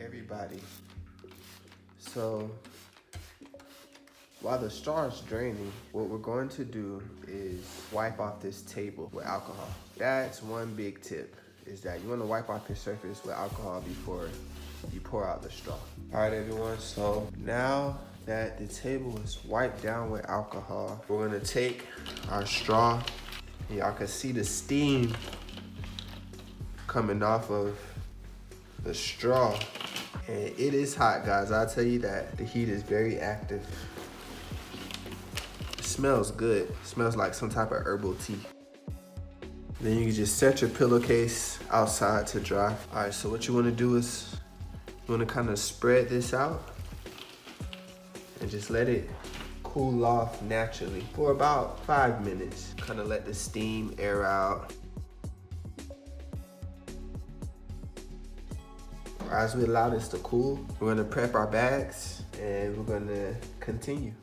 everybody. So while the straw is draining, what we're going to do is wipe off this table with alcohol. That's one big tip, is that you want to wipe off your surface with alcohol before you pour out the straw. All right, everyone, so now that the table is wiped down with alcohol, we're gonna take our straw. Y'all can see the steam coming off of the straw. And it is hot, guys. I'll tell you that. The heat is very active. It smells good. It smells like some type of herbal tea. Then you can just set your pillowcase outside to dry. All right, so what you wanna do is you wanna kind of spread this out and just let it cool off naturally for about 5 minutes. Kind of let the steam air out. As we allow this to cool, we're gonna prep our bags and we're gonna continue.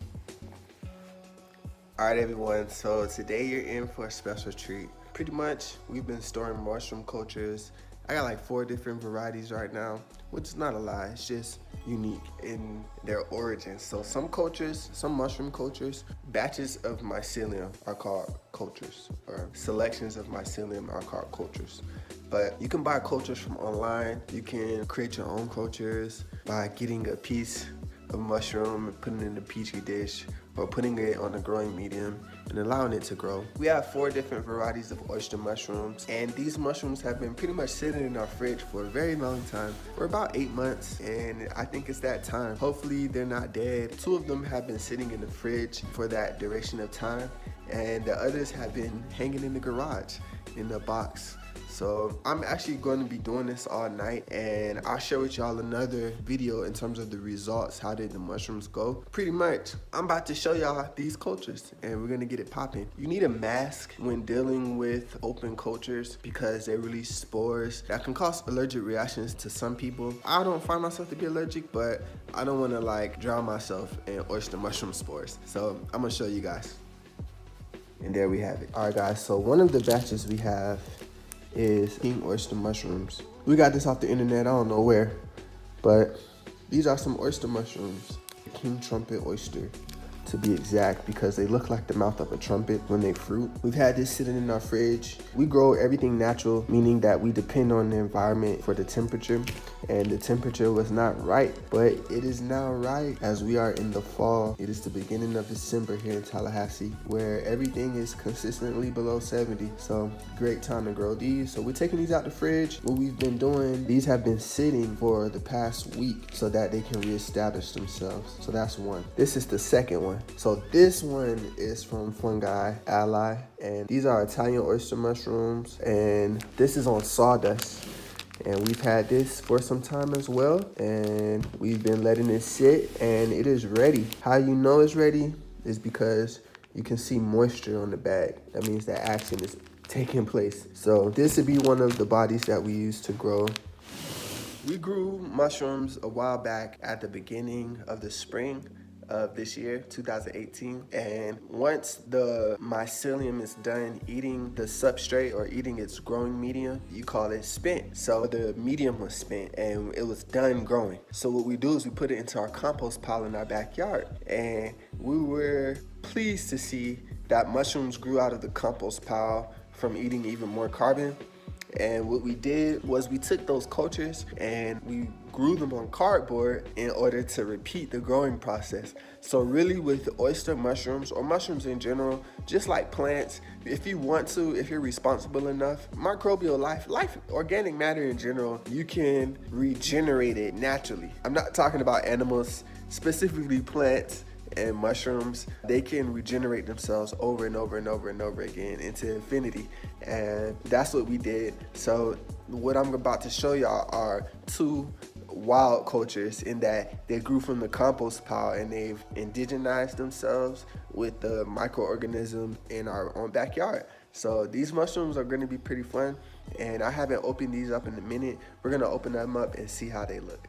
All right, everyone, so today you're in for a special treat. Pretty much, we've been storing mushroom cultures. I got like 4 different varieties right now, which is not a lie, it's just unique in their origins. So some cultures, some mushroom cultures, batches of mycelium are called cultures, or selections of mycelium are called cultures. But you can buy cultures from online. You can create your own cultures by getting a piece of mushroom and putting it in a petri dish, or putting it on a growing medium and allowing it to grow. We have 4 different varieties of oyster mushrooms, and these mushrooms have been pretty much sitting in our fridge for a very long time, for about 8 months, and I think it's that time. Hopefully they're not dead. 2 of them have been sitting in the fridge for that duration of time, and the others have been hanging in the garage in the box. So I'm actually going to be doing this all night, and I'll share with y'all another video in terms of the results. How did the mushrooms go? Pretty much, I'm about to show y'all these cultures and we're gonna get it popping. You need a mask when dealing with open cultures because they release spores that can cause allergic reactions to some people. I don't find myself to be allergic, but I don't wanna like drown myself in oyster mushroom spores. So I'm gonna show you guys. And there we have it. All right, guys, so one of the batches we have is king oyster mushrooms. We got this off the internet, I don't know where, but these are some oyster mushrooms. King trumpet oyster, to be exact, because they look like the mouth of a trumpet when they fruit. We've had this sitting in our fridge. We grow everything natural, meaning that we depend on the environment for the temperature, and the temperature was not right, but it is now right as we are in the fall. It is the beginning of December here in Tallahassee, where everything is consistently below 70. So great time to grow these. So we're taking these out the fridge. What we've been doing, these have been sitting for the past week so that they can reestablish themselves. So that's one. This is the second one. So this one is from Fungi Ally, and these are Italian oyster mushrooms, and this is on sawdust. And we've had this for some time as well, and we've been letting it sit, and it is ready. How you know it's ready is because you can see moisture on the bag. That means that action is taking place. So this would be one of the bodies that we use to grow. We grew mushrooms a while back at the beginning of the spring of this year, 2018, and once the mycelium is done eating the substrate or eating its growing medium, you call it spent. So the medium was spent and it was done growing. So what we do is we put it into our compost pile in our backyard, and we were pleased to see that mushrooms grew out of the compost pile from eating even more carbon. And what we did was we took those cultures and we grew them on cardboard in order to repeat the growing process. So really with oyster mushrooms, or mushrooms in general, just like plants, if you want to, if you're responsible enough, microbial life, organic matter in general, you can regenerate it naturally. I'm not talking about animals, specifically plants and mushrooms. They can regenerate themselves over and over and over and over again into infinity, and that's what we did. So what I'm about to show y'all are 2 wild cultures in that they grew from the compost pile and they've indigenized themselves with the microorganism in our own backyard. So these mushrooms are going to be pretty fun, and I haven't opened these up in a minute. We're going to open them up and see how they look.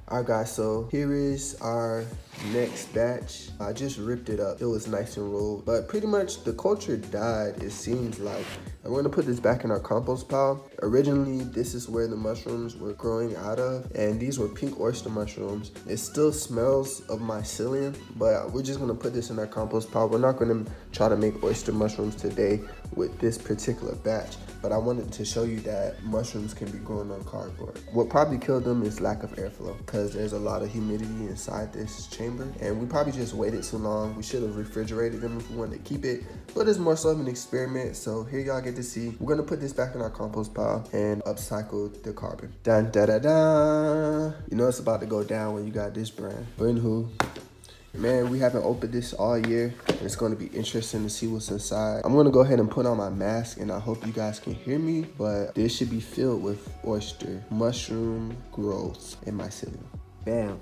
Alright guys, so here is our next batch. I just ripped it up. It was nice and rolled, but pretty much the culture died, it seems like. I'm gonna put this back in our compost pile. Originally, this is where the mushrooms were growing out of, and these were pink oyster mushrooms. It still smells of mycelium, but we're just gonna put this in our compost pile. We're not gonna try to make oyster mushrooms today with this particular batch, but I wanted to show you that mushrooms can be grown on cardboard. What probably killed them is lack of airflow, because there's a lot of humidity inside this chamber, and we probably just waited too long. We should have refrigerated them if we wanted to keep it, but it's more so of an experiment. So here y'all get to see. We're gonna put this back in our compost pile and upcycle the carbon. Dun da da da. You know it's about to go down when you got this brand. But anywho, man, we haven't opened this all year. It's gonna be interesting to see what's inside. I'm gonna go ahead and put on my mask, and I hope you guys can hear me, but this should be filled with oyster, mushroom growth, and mycelium. Bam.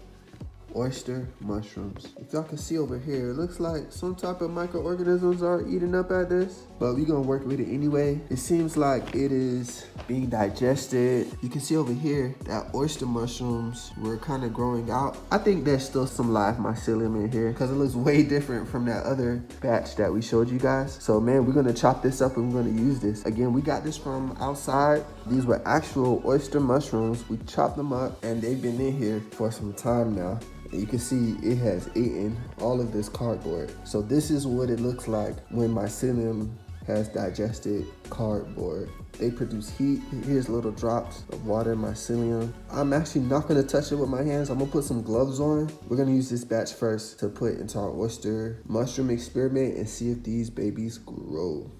Oyster mushrooms. If y'all can see over here, it looks like some type of microorganisms are eating up at this, but we're gonna work with it anyway. It seems like it is being digested. You can see over here that oyster mushrooms were kind of growing out. I think there's still some live mycelium in here because it looks way different from that other batch that we showed you guys. So man, we're gonna chop this up and we're gonna use this. Again, we got this from outside. These were actual oyster mushrooms. We chopped them up and they've been in here for some time now. You can see it has eaten all of this cardboard. So this is what it looks like when mycelium has digested cardboard. They produce heat. Here's little drops of water mycelium. I'm actually not gonna touch it with my hands. I'm gonna put some gloves on. We're gonna use this batch first to put into our oyster mushroom experiment and see if these babies grow.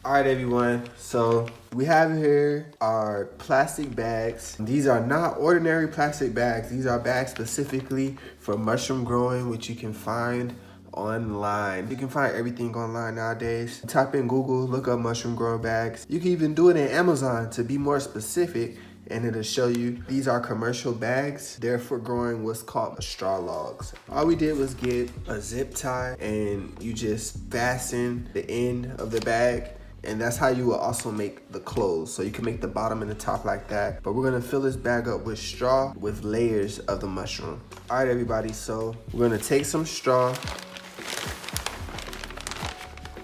All right, everyone, so we have here our plastic bags. These are not ordinary plastic bags. These are bags specifically for mushroom growing, which you can find online. You can find everything online nowadays. Type in Google, look up mushroom grow bags. You can even do it in Amazon to be more specific, and it'll show you these are commercial bags. They're for growing what's called straw logs. All we did was get a zip tie, and you just fasten the end of the bag. And that's how you will also make the clothes. So you can make the bottom and the top like that. But we're gonna fill this bag up with straw with layers of the mushroom. All right, everybody, so we're gonna take some straw.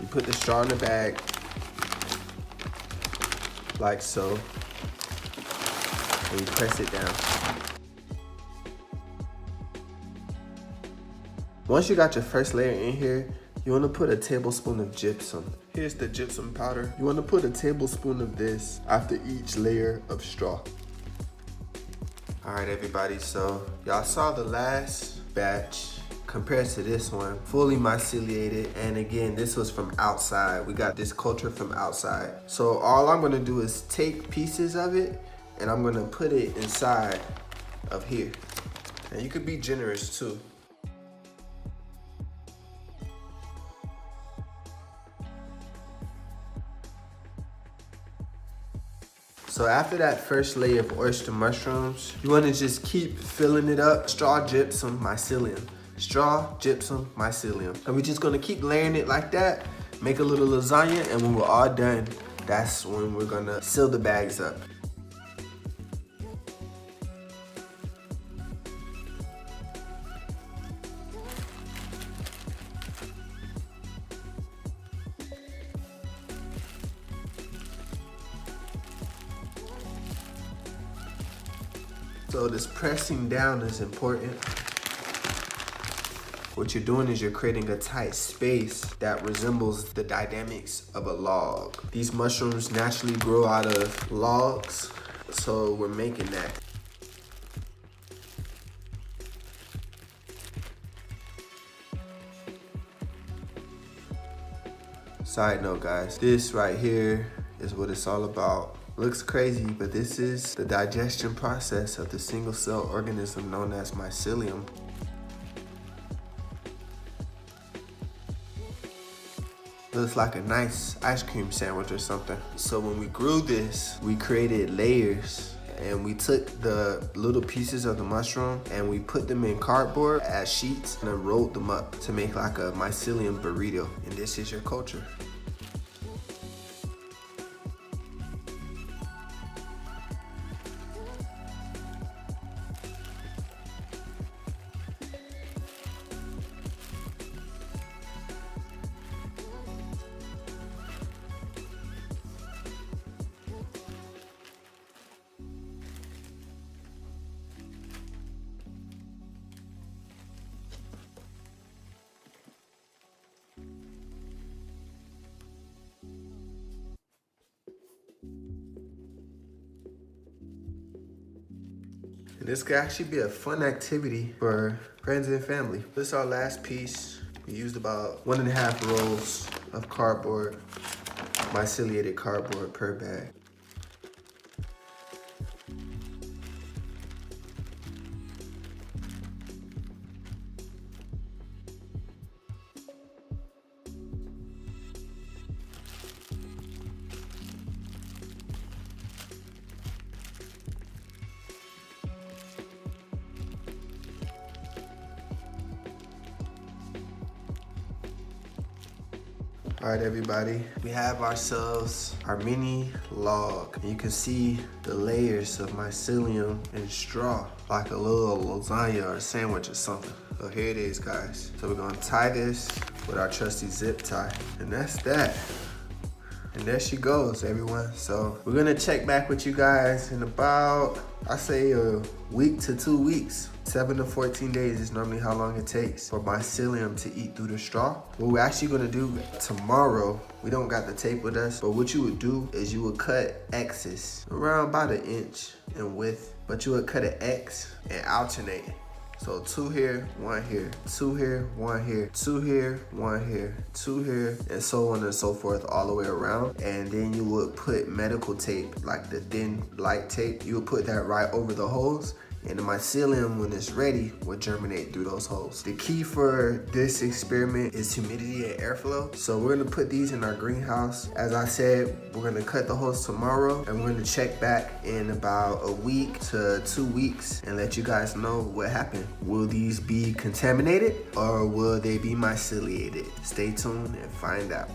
You put the straw in the bag, like so. And you press it down. Once you got your first layer in here, you want to put a tablespoon of gypsum. Here's the gypsum powder. You want to put a tablespoon of this after each layer of straw. All right, everybody, so y'all saw the last batch compared to this one, fully myceliated. And again, this was from outside. We got this culture from outside. So all I'm gonna do is take pieces of it and I'm gonna put it inside of here. And you could be generous too. So after that first layer of oyster mushrooms, you want to just keep filling it up. Straw, gypsum, mycelium. Straw, gypsum, mycelium. And we're just gonna keep layering it like that, make a little lasagna, and when we're all done, that's when we're gonna seal the bags up. So this pressing down is important. What you're doing is you're creating a tight space that resembles the dynamics of a log. These mushrooms naturally grow out of logs, so we're making that. Side note, guys, this right here is what it's all about. Looks crazy, but this is the digestion process of the single cell organism known as mycelium. Looks like a nice ice cream sandwich or something. So when we grew this, we created layers, and we took the little pieces of the mushroom and we put them in cardboard as sheets and then rolled them up to make like a mycelium burrito. And this is your culture. This could actually be a fun activity for friends and family. This is our last piece. We used about 1.5 rolls of cardboard, myceliated cardboard per bag. All right, everybody, we have ourselves our mini log. You can see the layers of mycelium and straw, like a little lasagna or a sandwich or something. So here it is, guys. So we're gonna tie this with our trusty zip tie, and that's that. And there she goes, everyone. So we're gonna check back with you guys in about, I say, a week to 2 weeks. 7 to 14 days is normally how long it takes for mycelium to eat through the straw. What we're actually gonna do tomorrow, we don't got the tape with us, but what you would do is you would cut X's around about 1 inch in width, but you would cut an X and alternate. So 2 here, 1 here, 2 here, 1 here, 2 here, 1 here, 2 here, and so on and so forth all the way around. And then you would put medical tape, like the thin light tape, you would put that right over the holes, and the mycelium, when it's ready, will germinate through those holes. The key for this experiment is humidity and airflow. So we're gonna put these in our greenhouse. As I said, we're gonna cut the holes tomorrow, and we're gonna check back in about a week to 2 weeks and let you guys know what happened. Will these be contaminated or will they be myceliated? Stay tuned and find out.